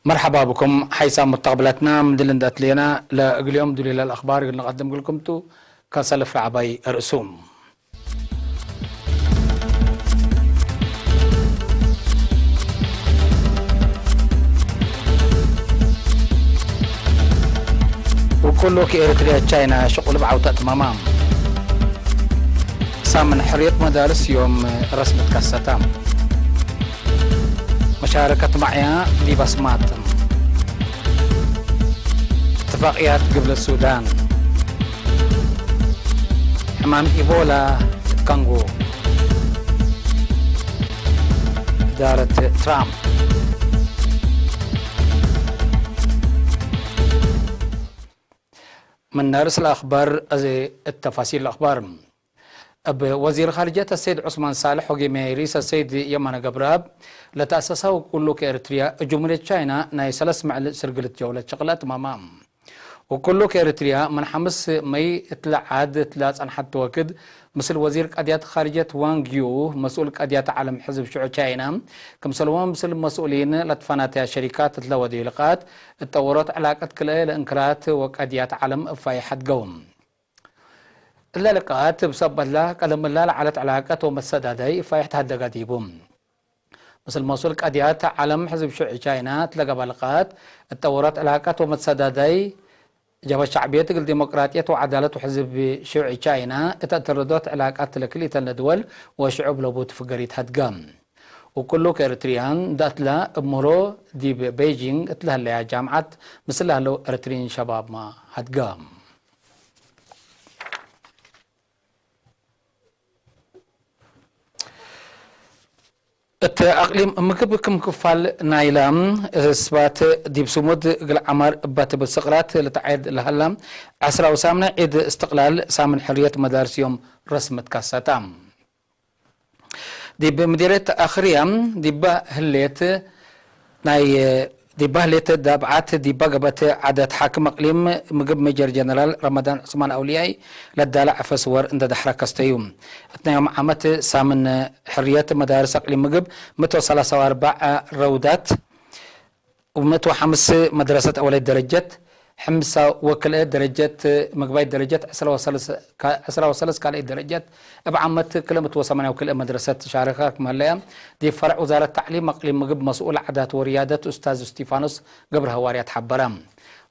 مرحبا بكم حيث مستقبلاتنا من دلندات لينا اليوم دليل الأخبار اللي نقدم لكم تو كسلف العباي الرسوم. وكله كإريتريا تشاينا شغل بعوتة ممام سامن حرية مدارس يوم رسمة كاستام مشاركة معها دي بصمات اتفاقيات قبل السودان حمام إيبولا كونغو إدارة ترامب من نرس الأخبار التفاصيل الأخبار وزير خارجية السيد عثمان صالح وجماهير السيد يمن قبراب لتأسسه كله كإريتريا جمهورية تشاينا ناي سلس مع سرقلة جولة شغلات مامام وكله كإريتريا من حمس مي اطلع عاد ثلاث عن حتى وكد مثل وزير قضيات خارجية وانغيو مسؤول قضيات عالم حزب شيوع تشاينا كمسلوان مثل مسؤولين لتفانات شركات تلودي لقات التطورات علاقة كلا لإنكرات وقضيات عالم فايحة قوم اللقاءات بسبب الله قدم الله على علاقات ومسدادي فايحة هدقاتيبهم مثل مسؤول قضيات عالم حزب شيوع تشاينا تلقى بلقات التطورات علاقات ومسدادي جاب الشعبية الديمقراطية وعدالة وحزب شيوعي تشاينا اترددت علاقات لكلية الدول وشعوب لبوت فقريت هدقام وكله كإريتريان دات لا امرو دي بيجينغ اتلها لها جامعة مثل له إريتريين شباب ما هدقام أقليم مكبكم كفال نايلام سبات ديب سمود قل عمر بات بالسقرات لتعيد لهلام عسرة وسامنة عيد استقلال سامن حرية مدارس يوم رسمة كاساتام ديب مديرة آخرية ديب هليت ناي ديب هليت دابعات ديب قبت عدد حاكم أقليم مقب ميجر جنرال رمضان عثمان أولياي للدالع فسور اند دحرة كاستيوم يوم عمت سامن حرية مدارس أقليم مقب 134 روضات و105 مدرسة أولي درجات حمسة وكل درجات مقباي درجات عسرة وثلاث كالي درجات بعمت كلمة وصمنا وكل مدرسة شاركة كمالية دي فرع وزارة التعليم أقليم مقب مسؤول عادات وريادة أستاذ ستيفانوس قبر هواريات حبرام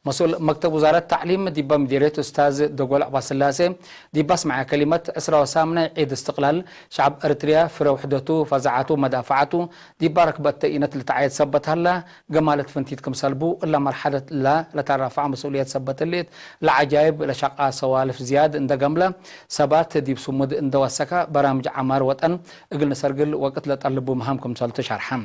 مسؤول مكتب وزارة التعليم دي بمديرية أستاذ دقول عباس اللاسي دي بسمع كلمة أسرة وسامنة عيد استقلال شعب إريتريا في وحدته فزعته مدافعته دي بارك بتأينت لتعيد سبت هلا جمالة فنتيتكم سلبو إلا مرحلة لا لترفع مسؤولية سبت الليت لعجائب لشقاء سوالف زياد إند جملة سبات دي بسمود إند وسكا برامج عمار وطن إقلنا سرقل وقت لتقلبوا مهامكم سلتش أرحم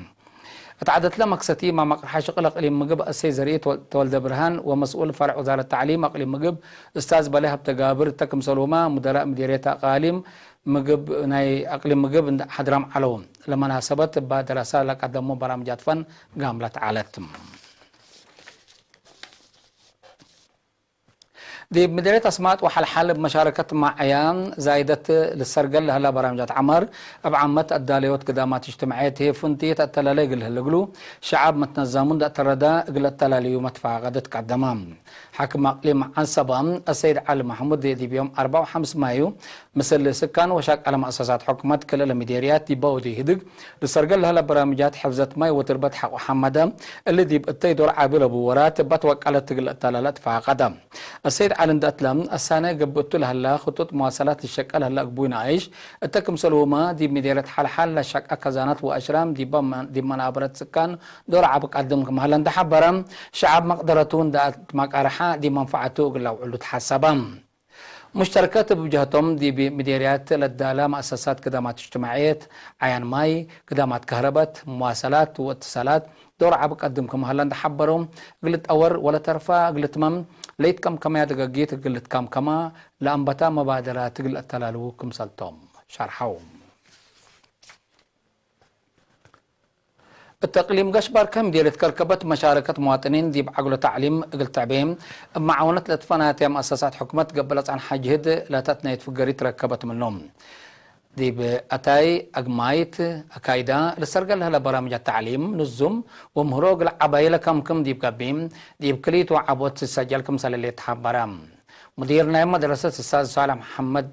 اتعدت له مقصتي مع مقرحة شقل أقليم مقب السي زريت تولد برهان ومسؤول فرع وزارة التعليم أقليم مقب أستاذ بليها بتقابر تكم سلوما مدراء مديرية أقاليم مقب ناي أقليم مقب حضرام علوم لما ناسبت بدراسة لك قدموا برامجات فن قاملت عالتم دي مديرية أسمات وحل بمشاركة مع عيان زايدة للسرقل لهلا برامجات عمر أبعمت الداليوت قدامات اجتماعية هي فنتية التلالي قلها شعب متنظمون دا تردا قل التلالي ومدفع غدت قدمام حاكم أقليم عنصبا السيد علي محمود دي بيوم 4 و5 مايو مثل سكان وشاك على مؤسسات حكومات كل المديريات دي باودي هدق للسرقل لهلا برامجات حفظت ماي وتربت حق وحمدا اللي دي بقتي دور عابل بورات بتوك على تقل التلالات فقدم السيد على أتلم السنة قبضت لها الله خطوط مواصلات الشكل هلا قبونا عيش التكم سلوما دي مديرة حال لشك أكزانات وأشرام دي منابرة سكان دور عبق قدمكم هلا ده حبرم شعب مقدرتون ده مقارحة دي منفعته قلوا علو تحسبام مشتركات بوجهتهم دي بمديريات للدالة مؤسسات خدمات اجتماعية عيان ماي خدمات كهرباء مواصلات واتصالات دور عبق قدمكم هلا ده حبرهم قلت أور ولا ترفع قلت مم ليت كم دقاقيت قلت كما لأنبتا مبادرات قل التلالوكم سلطهم شرحوهم التقليم قشبر كم ديرت كركبت مشاركة مواطنين دي بعقل تعليم قل تعبيم معونة لتفنات مؤسسات حكومة قبلت عن حجهد لا تتنيت فقري تركبت منهم دي بأتاي أجمايت أكايدا لسرقل هلا برامج التعليم نزم ومهروق العبايلة كم دي بكبيم دي بكليت وعبوت سجلكم سلالي تحبرام مديرنا مدرسة الأستاذ صالح محمد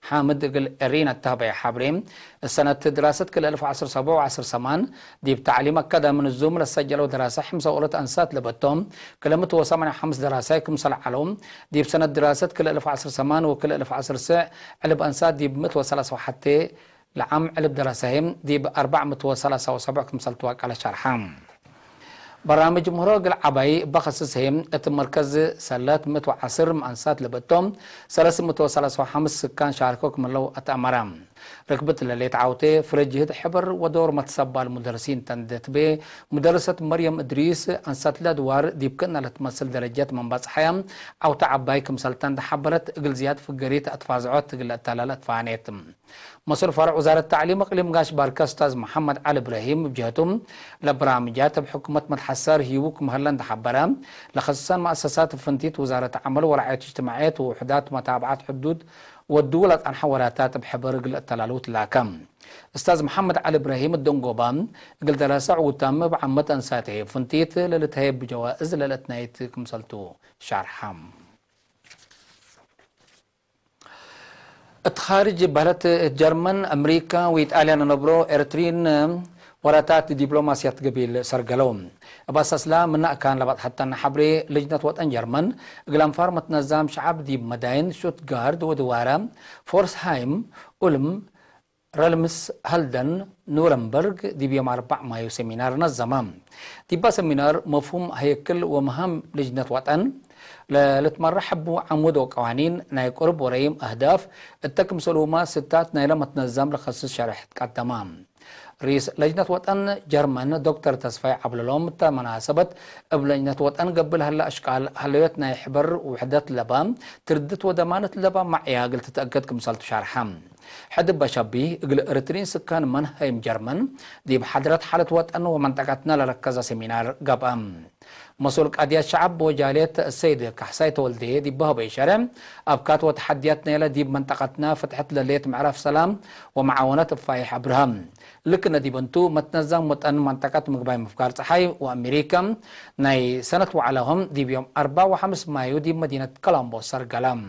حامد الرين التابع حبريم السنة دراسة كل 1017 وعصر سمان دي بتعليم كذا من الزوم لسجلوا دراسة حمسة أولت أنسات لبتهم كلمة وصمنا حمس دراسة كم صلح علوم دي بسنة دراسة كل 1010 سمان وكل 1010 ساعة علب أنسات دي بمت وثلاثة وحتى لعام علب دراسهم دي بأربع متوصلة وسبع كم صلتواك على شرحام برامج مهرج العباي بخصصهم المركز سلات متوعصر مأنسات لبتهم 335 سكان شاركوك من لو أتأمرام ركبت اللي تعاوتي فرجهد حبر ودور متصبى المدرسين تندت به مدرسة مريم إدريس أنسات لدوار ديبكنا لتمثل درجات من باص حيام أو تعباي كمسلطان حبرت إقل زياد في الجريت أتفازعات إقل التلالة فانيتم مسؤول فرع وزارة التعليم اقليم غاش باركا استاذ محمد علي ابراهيم بجهتهم لبرامجات بحكومه متحسر هيوك مهلند حبرام لخصوصا مؤسسات فنتيت وزاره العمل ورعايه اجتماعات ووحدات متابعه حدود والدولة عن حواراتات بحبر التلالوت لاكم استاذ محمد علي ابراهيم الدنقوبان قل دراسة وتم بعمة انساته فنتيت للتهيب بجوائز للتنايت كمسلتو شارحام خارج بلد جرمن امريكا وايطاليا نبرو ارترين وراتات دبلوماسيات قبيل سرقلوم باساس لا من كان لبعض حتى نحبري لجنة وطن جرمن قلم فارمة نظام شعب دي مداين شوتغارد ودوارا فورسهايم أولم رلمس هلدن نورنبرغ دي بيوم 4 مايو سيمينار نظمام دي با سيمينار مفهوم هيكل ومهام لجنة وطن لتمرحب عمود وقوانين ناي قرب وريم أهداف التكم سلوما ستات نايلة متنظم لخصص شرح تمام رئيس لجنة وطن جرمن دكتور تصفيق عبللوم مناسبة لجنة وطن قبل هلا أشكال هلويت ناي حبر وحدات لبام تردت ودمانة لبام مع قل تتأكد كمسالت شرحام حدب بشبي قل ارترين سكان من هيم جرمن دي بحضرت حالة وطن ومنطقتنا لركز سيمينار قبام مسؤول قضية الشعب وجالية السيد كحساي تولدي دي بها بيشارم أبكات وتحدياتنا يلا دي بمنطقتنا فتحت لليت معرف سلام ومعاونات فايح أبراهام لكن دي بنتو متنظم متأن منطقة مقباي مفكار صحي وأمريكا ناي سنة وعلىهم دي بيوم 4 و5 مايو دي مدينة كولومبو سرقلم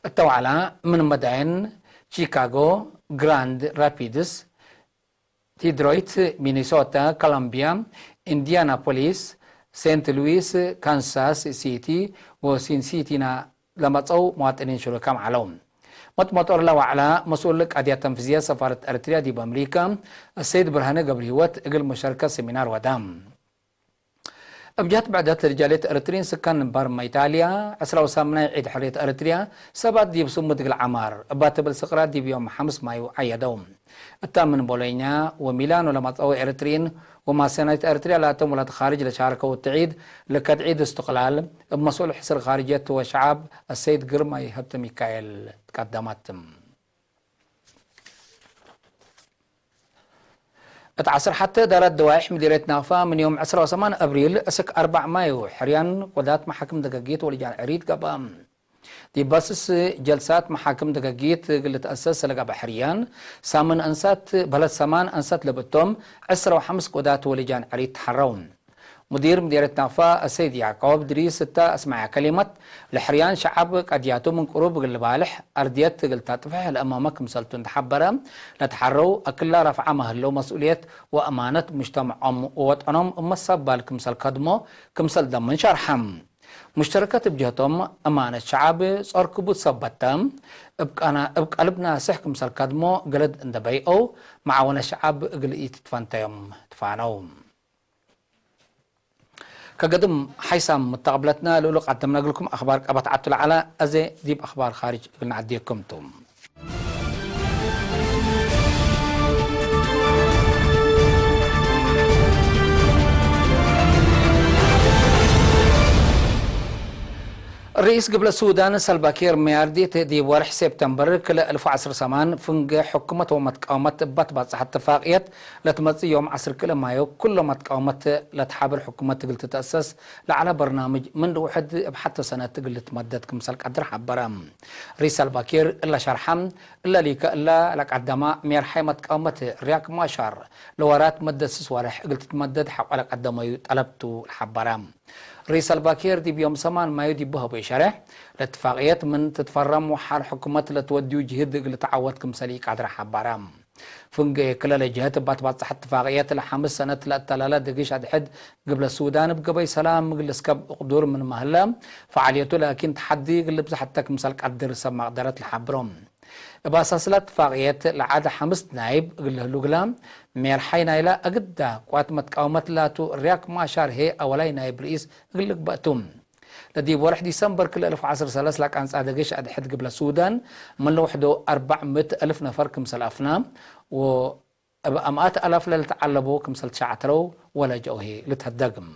التوعلى من مدائن شيكاغو جراند رابيدس ديترويت مينيسوتا كولومبيا إنديانا بوليس سانت لويس كانساس سيتي وسين سيتينا لما تصو مواطنين شركاء معلوم مطمطور لو على مسؤول لك أدية تنفيذية سفارة أريتريا دي بأمريكا السيد برهانة قبل هوت اقل مشاركة سيمينار ودام أبجات بعدات رجالية أريتريين سكان بارما إيطاليا عسرا وسامنا عيد حرية أريتريا سبات دي بسمة العمار باتب السقرات دي بيوم 5 مايو عيدوم التامن بولينيا وميلانو لما تقوي أريتريين وما سنة أريتريا لا تمولد خارج لشاركة والتعيد لكتعيد استقلال بمسؤول حسر خارجية وشعب السيد قرمي هبت ميكايل تقدمت اتعصر حتى دارت دوائح مديرية نافا من يوم 10 أبريل أسك 4 مايو حريان قضات محاكم دقاقيت ولجان عريد قبام دي باسس جلسات محاكم دقاقيت اللي تأسس لقى بحريان سامن أنسات بلد سامان أنسات لبتهم 10 و5 قضات ولجان عريد تحرون مدير مديرية نافا السيد يعقوب دريس ستا اسمع كلمة لحريان شعب قد ياتو من قروب البالح أرديت قلت تفح الأمامك مسلتون تحبرا لتحروا أكلا رفع مهلو مسؤولية وأمانة مجتمعهم ووطنهم مصاب بالكمسل قدمو كمسل دمن شرحم مشتركات بجهتهم أمانة شعب صار كبوت صبتام ابقى قلبنا سح كمسل قدمو قلد اندبيئو معاونا شعب قلقيت تفانتهم تفانوم كقدم حيسام متقبلتنا لولو قدمنا لكم أخبار أبت عطل على أزي ديب أخبار خارج قلنا عديكم توم الرئيس قبل السودان سلفاكير ميارديت دي ورح سبتمبر كل 2010 فنج حكومة ومتقاومة بطبط اتفاقيات لتمصي يوم عصر كل مايو كل متقاومة لتحابر حكومة تقل تتأسس لعلى برنامج من واحد بحتى سنة تقل تمدد كمسال قدر حبرام رئيس سلفاكير إلا شرحم إلا ليك إلا لك عدما ميرحي متقاومة رياك ماشار لورات مدد سوارح قلت تمدد حق لك عدما طلبتو الحبرام رئيس سلفاكير دي بيوم سمان ما يدي بها بشرح لاتفاقيات من تتفرم وحال حكومات لتوديو جهد لتعودكم سليك عدر حبارام فنج كلا لجهات بات صح اتفاقيات لحمس سنة لا دقيش عد حد قبل السودان بقبي سلام مجلس كب قدور من مهلا فعاليته لكن تحدي قلب حتى كمسالك عدر سما قدرت الحبرم باساسلات فاقيات لعادة حمس نايب قله لقلام ميرحي نايلا أقدا قوات متقاومت لاتو رياك ما شار هي أولاي نايب رئيس قلق بأتم لدي بورح ديسمبر كل 1010 لك عن صادقش عد حد قبل السودان من لوحدو 400,000 نفر كمسال أفنام و أمئات ألاف للتعلبو كمسال شعترو ولا جوهي لتهدقم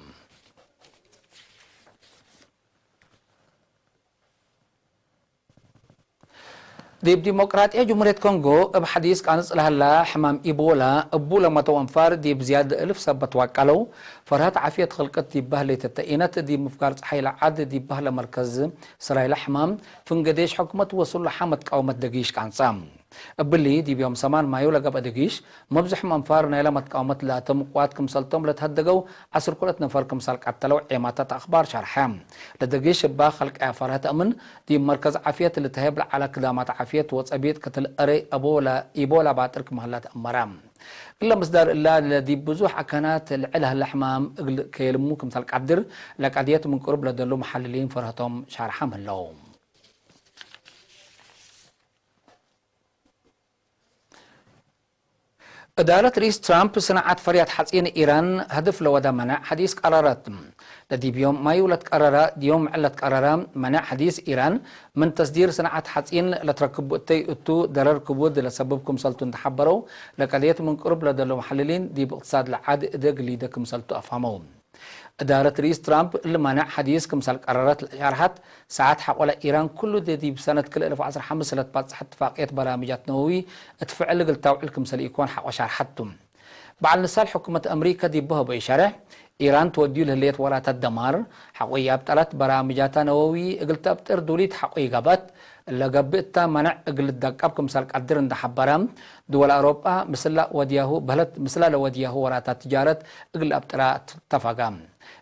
ديب ديمقراطية جمهورية كونغو بحديث كانت لها حمام إيبولا ما توانفار ديب زيادة 1000 سبت وكالو فرهات عافية خلقت ديب بهلة التأينات ديب مفكارت حيلة عاد ديب بهلة مركز سرايل حمام فنقديش حكومة وصل لحمد قومة دقيش كان سام بلي دي بيوم سمان ما يولا قبل دقيش مبزح منفار نايلا متقاومت لا تمقواتكم سلطم لتهدقو عصر كلت نفركم سالك عتلو عماتات أخبار شرحام لدقيش با خلق فرهات أمن دي مركز عافية اللي تهيب على كلامات عافية وصبيت كتل أري إيبولا باترك مهلات أمرام إلا مصدر إلا الذي بزوح أكانات العلها الحمام كيلموكم سالك عبدر لك عديات من قرب لدلو محللين فرهتهم شرحام اللوم إدارة رئيس ترامب صناعة فريات حسين إيران هدف لودا منع حديث قرارات لدي بيوم ما يولد قرارات ديوم علة قرارات منع حديث إيران من تصدير صناعة حسين لتركب اتو درر كبود لسببكم سلطون تحبروا لقضية من قرب لدلو محللين دي باقتصاد العاد إدق ليدكم سلطو أفهمون إدارة رئيس ترامب اللي منع حديث كمسال قرارات الإشارات ساعات حول إيران كله دي بسنة كل 2015 لتبصح اتفاقية برامجات نووي اتفعل قلتاوع كمسال يكون حق وشارحتهم بعد نسال حكومة أمريكا دي بها بإشارة إيران توديو لهلية ورات الدمار حقوية ابتلت برامجات نووي قلت ابتر دوليت حقوية قبت اللي قبئتا منع قلت دقاب كمسال قدر اند حبرام دول أوروبا مثل ودياهو بهلت مثل لودياهو ورات تجارة قل ابترات تفاقام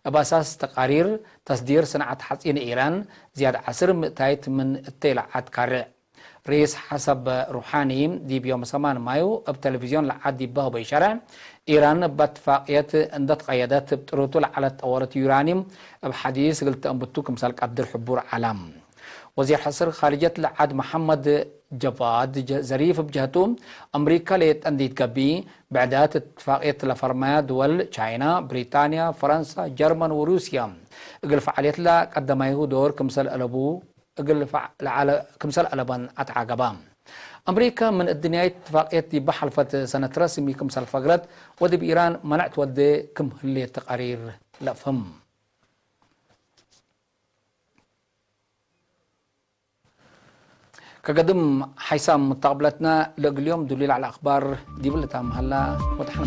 بأساس تقارير تصدير صناعة حسين إيران زيادة 10 مئتايت من التيلعات كارع رئيس حسب روحاني دي بيوم 8 مايو بتلفزيون لعاد دي بها بيشارع إيران باتفاقية اندت قيادات بتروتو على تطورة يورانيوم بحديث قلت أنبتوكم سالك عبد الحبور علام وزير حصر خارجية لعاد محمد جواد زريف بجهتهم أمريكا ليت أنديت كبي بعدات اتفاقية لفرمايا دول تشاينا بريطانيا فرنسا جرمن وروسيا اقل فعاليات لا قدم يهو دور كمسال ألبو اقل على كمسال ألبان أتعاقبام أمريكا من الدنيا اتفاقية دي بحلفة سنة رسمي كمسال فقرات ودي بإيران منعت ودي كم هلية تقارير لفهم كقدم حيسام متقبلتنا لقل اليوم دليل على أخبار دي بلتها مهلا وتحنا